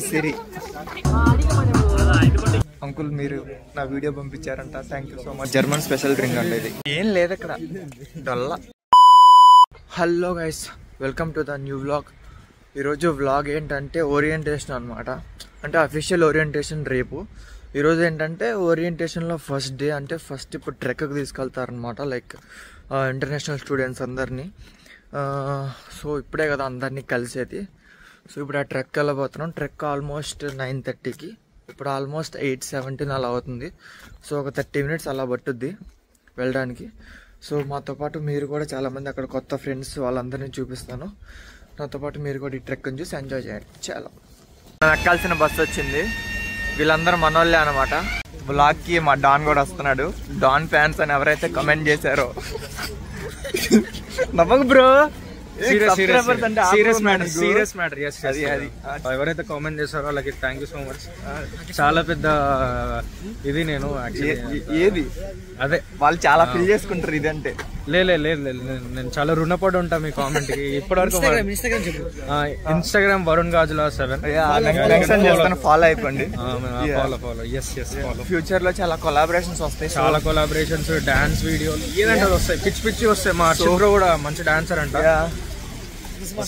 సిరి uncle మీరు నా video పంపించారంట, thank you so much. German special drink అంటే ఇది ఏం లేదు ఇక్కడ డొల్ల. Hello guys, welcome to the new vlog. ఈరోజు వ్లాగ్ ఏంటంటే ఓరియంటేషన్ అనమాట. అంటే అఫీషియల్ ఓరియంటేషన్ రేపు. ఈరోజు ఏంటంటే ఓరియంటేషన్లో ఫస్ట్ డే, అంటే ఫస్ట్ ఇప్పుడు ట్రెక్కి తీసుకెళ్తారనమాట, లైక్ ఇంటర్నేషనల్ స్టూడెంట్స్ అందరినీ. సో ఇప్పుడే కదా అందరినీ కలిసేది. సో ఇప్పుడు ఆ ట్రెక్ వెళ్ళబోతున్నాం. ట్రెక్ ఆల్మోస్ట్ 9:30కి, ఇప్పుడు ఆల్మోస్ట్ 8:17 అలా అవుతుంది. సో ఒక 30 minutes అలా పట్టుద్ది వెళ్ళడానికి. సో మాతో పాటు మీరు కూడా చాలామంది అక్కడ కొత్త ఫ్రెండ్స్ వాళ్ళందరినీ చూపిస్తాను. నాతో పాటు మీరు కూడా ఈ ట్రెక్ని చూసి ఎంజాయ్ చేయండి. చాలా ఎక్కాల్సిన బస్సు వచ్చింది. వీళ్ళందరూ మనోళ్ళే అనమాట. బ్లాగ్కి మా డాన్ కూడా వస్తున్నాడు. డాన్ ఫ్యాన్స్ అని ఎవరైతే కమెంట్ చేశారో నమ్మకు బ్రో, సీరియస్ మ్యాటర్. ఎవరైతే కామెంట్ చేస్తారో వాళ్ళకి థ్యాంక్ యూ సో మచ్. చాలా పెద్ద ఇది నేను ఏది అదే వాళ్ళు చాలా ఫీల్ చేసుకుంటారు ఇదంటే. లేదు నేను చాలా రుణపడి ఉంటా మీ కామెంట్ కి. ఇప్పటివరకు ఇన్స్టాగ్రామ్ వరుణ్ గాజులా 7 ఫాలో అయిపోండి. ఫాలో. ఫ్యూచర్ లో చాలా కొలాబరేషన్స్ వస్తాయి. చాలా కొలాబరేషన్స్, డాన్స్ వీడియోలు ఏదంటే వస్తాయి, పిచ్చి వస్తాయి. మా చిబ్రో కూడా మంచి డాన్సర్ అంట.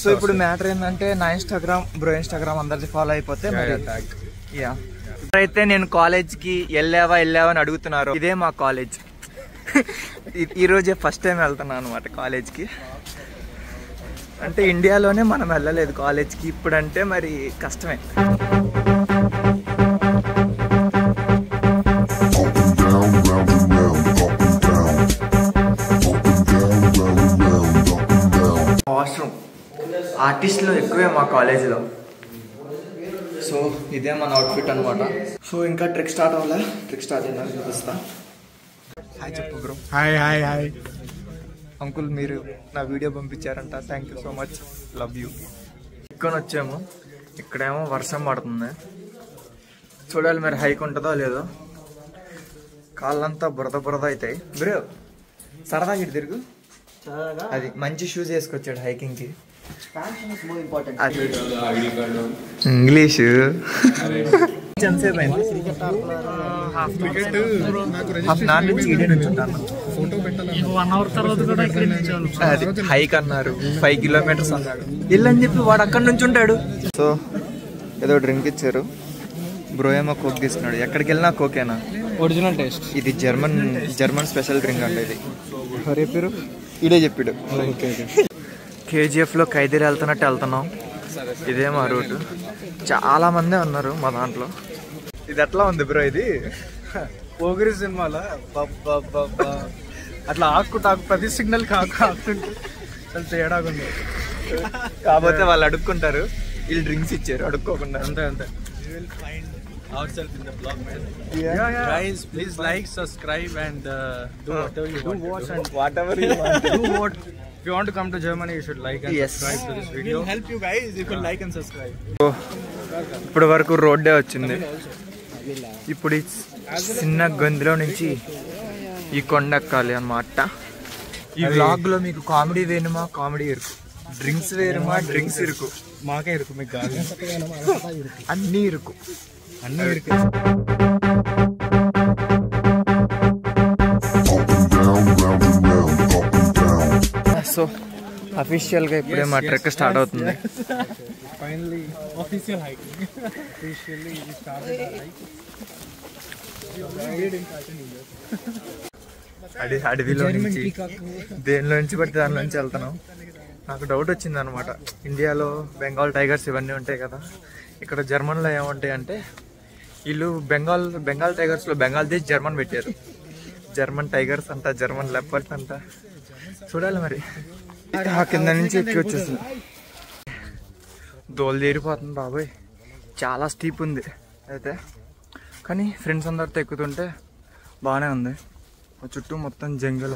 సో ఇప్పుడు మ్యాటర్ ఏంటంటే నా ఇన్స్టాగ్రామ్ అందరిది ఫాలో అయిపోతే అయితే నేను కాలేజ్కి వెళ్ళావా అని అడుగుతున్నారు. ఇదే మా కాలేజ్. ఈరోజే ఫస్ట్ టైం వెళ్తున్నాను అనమాట కాలేజ్కి. అంటే ఇండియాలోనే మనం వెళ్ళలేదు కాలేజ్కి, ఇప్పుడంటే మరి కష్టమే. వాష్రూమ్ ఆర్టిస్టులు ఎక్కువే మా కాలేజీలో. సో ఇదే మన అవుట్ఫిట్ అనమాట. సో ఇంకా ట్రెక్ స్టార్ట్ అవ్వలే. ట్రెక్ స్టార్ట్ అయినా చూపిస్తా. హాయ్ చెప్పు బ్రో. హాయ్ అంకుల్ మీరు నా వీడియో పంపించారంట, thank you so much, love you. ఇక్కడ వచ్చాము. ఇక్కడేమో వర్షం పడుతుంది. చూడాలి మరి హైక్ ఉంటుందో లేదో. కాళ్ళంతా బురద అవుతాయి. బ్రో సరదాగా ఇటు తిరుగు. అది మంచి షూస్ వేసుకొచ్చాడు హైకింగ్ కి. ఇంగ్లీషు హైక్ అన్నారు, 5 kilometers అన్నాడు. వెళ్ళని చెప్పి వాడు అక్కడి నుంచి ఉంటాడు. సో ఏదో డ్రింక్ ఇచ్చారు. బ్రో ఏమో కోక్ తీసుకున్నాడు. ఎక్కడికి వెళ్ళినా కోకేనా, ఒరిజినల్ టేస్ట్. ఇది జర్మన్ స్పెషల్ డ్రింక్ అంటే. ఇది ఎవరు చెప్పారు? ఇదే చెప్పాడు. కేజీఎఫ్లో ఖైదీలు వెళ్తున్నాం. ఇదే మా రూట్. చాలా మంది ఉన్నారు మా దాంట్లో. ఇది ఎట్లా ఉంది బ్రో? ఇది పోగిరి సినిమాలో అట్లా ఆకుంటా ప్రతి సిగ్నల్ ఆకుంటూ చాలా తేడాగా ఉంది. కాకపోతే వాళ్ళు అడుక్కుంటారు, వీళ్ళు డ్రింక్స్ ఇచ్చారు అడుక్కోకుండా. అంతే. Ourselves in the vlog, man. Guys, please like, subscribe, and do whatever you want. Do what. If you want to come to Germany, you should like and subscribe to this video. We'll help you guys if you like and subscribe. ఇప్పుడు వరకు రోడ్డే వచ్చింది. ఇప్పుడు చిన్న గొంతులో నుంచి ఈ కొండ ఎక్కాలి అన్నమాట. ఈ వ్లాగ్ లో మీకు కామెడీ వేరుమా, కామెడీ ఇరుకు, డ్రింక్స్ వేరుమా, డ్రింక్స్ ఇరుకు, మాకే ఇరుకు, మీకు కాదు. అన్నీ ఇరుకు. సో అఫీషియల్ గా ఇప్పుడే మా ట్రెక్ స్టార్ట్ అవుతుంది. Finally, official hiking. Officially, we started our hike. అడవిలో నుంచి దేనిలో నుంచి పడితే దానిలో నుంచి వెళ్తున్నాం. నాకు డౌట్ వచ్చింది అనమాట. ఇండియాలో బెంగాల్ టైగర్స్ ఇవన్నీ ఉంటాయి కదా, ఇక్కడ జర్మన్లో ఏముంటాయి అంటే వీళ్ళు బెంగాల్ టైగర్స్లో బంగ్లాదేశ్ జర్మన్ పెట్టారు. జర్మన్ టైగర్స్ అంట, జర్మన్ లెపర్డ్స్ అంట. చూడాలి మరి. కింద నుంచి ఎక్కి వచ్చేసింది. దోలు తీరిపోతుంది బాబాయ్, చాలా స్టీప్ ఉంది అయితే. కానీ ఫ్రెండ్స్ అందరితో ఎక్కుతుంటే బాగానే ఉంది. చుట్టూ మొత్తం జంగల్.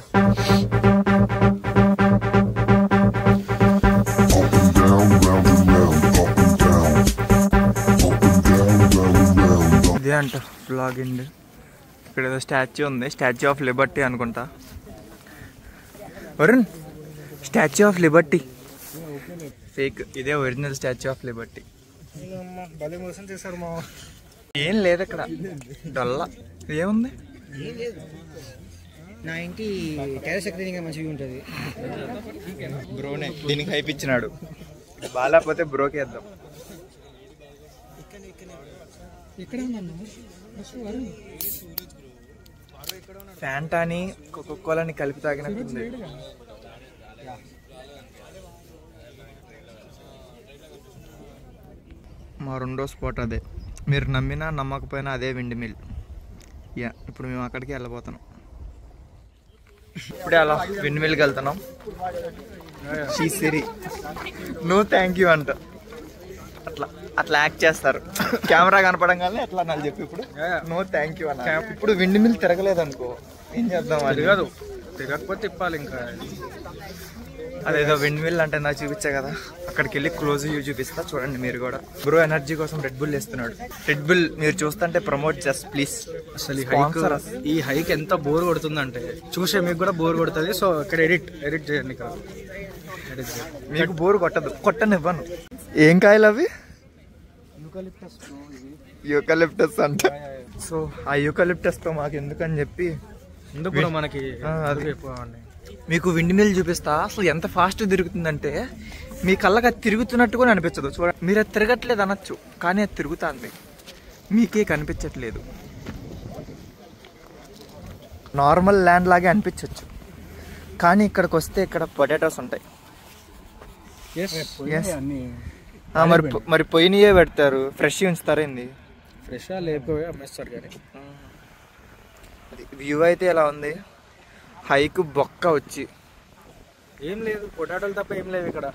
ఇదే అంట బ్లాగ్ ఎండ్. ఇక్కడ ఏదో స్టాచ్యూ ఉంది, స్టాచ్యూ ఆఫ్ లిబర్టీ అనుకుంటా. Varun, statue of Liberty fake, ఇదే ఒరిజినల్ స్టాచ్యూ ఆఫ్ లిబర్టీ. భలే మోసం చేశారు మా ఏం లేదు ఇక్కడ డొల్ల ఏముంది నా ఇంటి టెర్రస్ ఎక్కడ ఇంకా మంచిగా ఉంటుంది. బ్రోనే దీనికి హైప్ ఇచ్చినాడు, బాగాలేకపోతే బ్రోకి వేద్దాం. ఫ్యాంటాని కోకోకోలాని కలిపి తాగినట్టుంది. మా రెండో స్పాట్ అదే, మీరు నమ్మినా నమ్మకపోయినా అదే విండ్ మిల్. యా ఇప్పుడు మేము అక్కడికి వెళ్ళబోతున్నాం. ఇప్పుడే అలా విండ్ మిల్కి వెళ్తున్నాం. సిరి నో థ్యాంక్ యూ అంట, అట్లా అట్లా యాక్ట్ చేస్తారు. కెమెరా కనపడంగానే ఎట్లా నాకు చెప్పి ఇప్పుడు నో థ్యాంక్ యూ అన్న. ఇప్పుడు విండ్ మిల్ తిరగలేదు అనుకో, ఏం చేద్దాం? తిరగదు, తిరగకపోతే తిప్పాలి. ఇంకా అదేదో విండ్ మిల్ అంటే నాకు చూపించా కదా, అక్కడికి వెళ్ళి క్లోజ్ వ్యూ చూపిస్తా చూడండి మీరు కూడా. బ్రో ఎనర్జీ కోసం రెడ్ బుల్ వేస్తున్నాడు. రెడ్ బుల్ మీరు చూస్తుంటే ప్రమోట్ జస్ట్ ప్లీజ్. అసలు ఈ హైక్ ఎంత బోర్ కొడుతుందంటే చూసే మీకు కూడా బోర్ కొడుతుంది. సో ఇక్కడ ఎడిట్ చేయండి. ఇక్కడ ఎడిట్ చేయండి, మీకు బోర్ కొట్టదు, కొట్టనివ్వను. ఏం కాయలు అవి? యూకలిప్టస్ అంట. సో ఆ యూకలిప్టస్ తో మాకు ఎందుకని చెప్పి ఎందుకు మనకి మీకు విండ్ మిల్ చూపిస్తా. అసలు ఎంత ఫాస్ట్ తిరుగుతుందంటే మీ కళ్ళకి అది తిరుగుతున్నట్టు కూడా అనిపించదు. చూడండి, మీరు అది తిరగట్లేదు అనొచ్చు, కానీ అది తిరుగుతుంది, మీకే కనిపించట్లేదు. నార్మల్ ల్యాండ్ లాగే అనిపించవచ్చు, కానీ ఇక్కడికి వస్తే ఇక్కడ పొటాటోస్ ఉంటాయి. మరి పొయ్యినయే పెడతారు, ఫ్రెష్ ఉంచుతారు. ఏంది ఫ్రెష్ లేకపోయి అమ్మేస్తారు. కానీ వ్యూ అయితే ఎలా ఉంది? హైక్ బొక్క వచ్చి ఏం లేదు, పొటాటోలు తప్ప ఏం లేవు ఇక్కడ.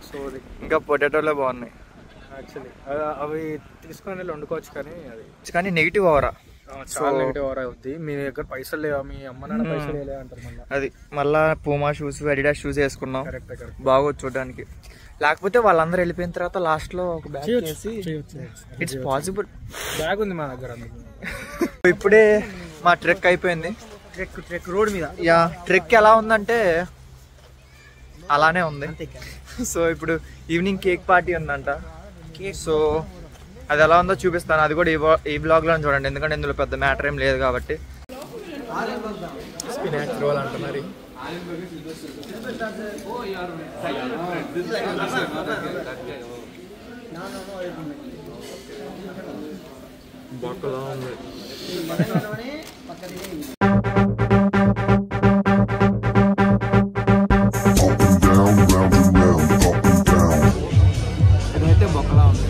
సో ఇంకా పొటాటోలే బాగున్నాయి యాక్చువల్లీ. అవి తీసుకొని వెళ్ళి వండుకోవచ్చు, కానీ నెగిటివ్ ఓవరా, చాలా నెగిటివ్ ఓవర్ అవుద్ది. మీ దగ్గర పైసలు లేవా, మీ అమ్మ నాన్న పైసలు లేవా అంటారు మళ్ళీ. అది మళ్ళా పూమా షూస్, అడిడాస్ షూస్ వేసుకున్నాం, కరెక్ట్ బాగోదు చూడడానికి. లేకపోతే వాళ్ళందరూ వెళ్ళిపోయిన తర్వాత లాస్ట్ లో ఒక బ్యాగ్ చేసి ఇట్స్ పాసిబుల్. బ్యాగ్ ఉంది మా దగ్గర. ఇప్పుడే మా ట్రెక్ అయిపోయింది. ట్రెక్ రోడ్ మీద. యా ట్రెక్ ఎలా ఉందంటే అలానే ఉంది. సో ఇప్పుడు ఈవినింగ్ కేక్ పార్టీ ఉందంట. సో అది ఎలా ఉందో చూపిస్తాను, అది కూడా ఈ బ్లాగ్ లో చూడండి, ఎందుకంటే ఇందులో పెద్ద మ్యాటర్ ఏం లేదు కాబట్టి. స్పినాచ్ రోల్ అంట మరి. బొక్కలా ఉంది. ఇదైతే బొక్కలా ఉంది.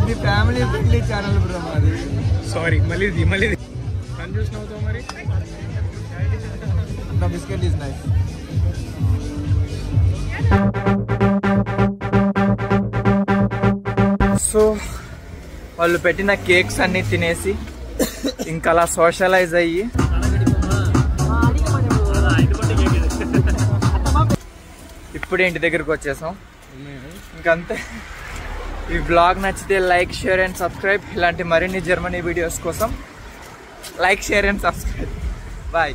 మీ ఫ్యామిలీ ఫ్రెండ్లీ ఛానల్ బ్రో మాది. సారీ, మళ్ళీ కన్ఫ్యూజన్ అవుతావు మరి. The biscuit is nice. So వాళ్ళు పెట్టిన కేక్స్ అన్ని తినేసి ఇంకా అలా సోషలైజ్ అయ్యి ఇప్పుడే ఇంటి దగ్గరకు వచ్చేసాం. ఇంకంతే. ఈ బ్లాగ్ నచ్చితే లైక్, షేర్ అండ్ సబ్స్క్రైబ్. ఇలాంటి మరిన్ని జర్మనీ వీడియోస్ కోసం like, share and subscribe. Bye.